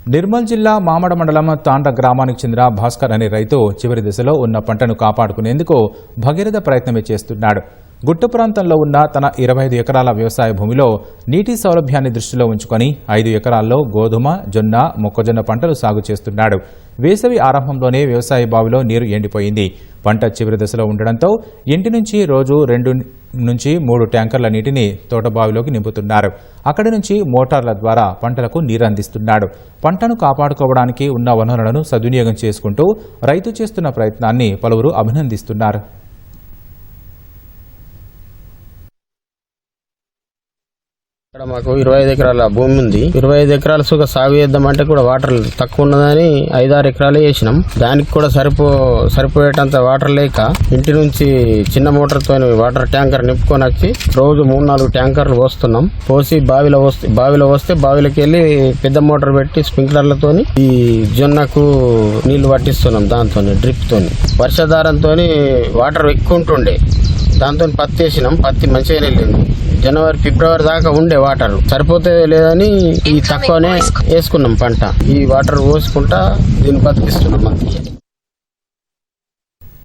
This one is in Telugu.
నిర్మల్ జిల్లా మామడ మండలం తాండ్ర గ్రామానికి చెందిన భాస్కర్ అనే రైతు చివరి దశలో ఉన్న పంటను కాపాడుకునేందుకు భగీరథ ప్రయత్నమే చేస్తున్నాడు. గుట్ట ప్రాంతంలో ఉన్న తన 25 ఎకరాల వ్యవసాయ భూమిలో నీటి సౌలభ్యాన్ని దృష్టిలో ఉంచుకొని 5 ఎకరాల్లో గోధుమ, జొన్న, మొక్కజొన్న పంటలు సాగు చేస్తున్నాడు. వేసవి ఆరంభంలోనే వ్యవసాయ బావిలో నీరు ఎండిపోయింది. పంట చివరి దశలో ఉండడంతో ఇంటి నుంచి రోజు 2 నుంచి 3 ట్యాంకర్ల నీటిని తోటబావిలోకి నింపుతున్నారు. అక్కడి నుంచి మోటార్ల ద్వారా పంటలకు నీరు అందిస్తున్నాడు. పంటను కాపాడుకోవడానికి ఉన్న వనరులను సద్వినియోగం చేసుకుంటూ రైతు చేస్తున్న ప్రయత్నాన్ని పలువురు అభినందిస్తున్నారు. ఇక్కడ మాకు 25 ఎకరాల భూమి ఉంది. 25 ఎకరాల సుఖ సాగు చేద్దామంటే కూడా వాటర్ తక్కువ ఉన్నదని 5-6 ఎకరాలు వేసినాం. దానికి కూడా సరిపోయేటంత వాటర్ లేక ఇంటి నుంచి చిన్న మోటార్ తో వాటర్ ట్యాంకర్ నింపుకొని వచ్చి రోజు 3-4 ట్యాంకర్లు పోస్తున్నాం. పోసి బావిలో వస్తే బావిలోకి వెళ్ళి పెద్ద మోటార్ పెట్టి స్ప్రింక్లర్లతో ఈ జొన్నకు నీళ్లు పట్టిస్తున్నాం. దాంతో డ్రిప్ తోని వర్షాధారంతో వాటర్ ఎక్కువ ఉంటుండే. దాంతో పత్తి వేసినాం. పత్తి మంచిగా వెళ్ళింది. జనవరి, ఫిబ్రవరి దాకా ఉండే వాటర్ సరిపోతే లేదని ఈ తక్కువనే వేసుకున్నాం పంట. ఈ వాటర్ పోసుకుంటా దీన్ని బతికిస్తున్నాం.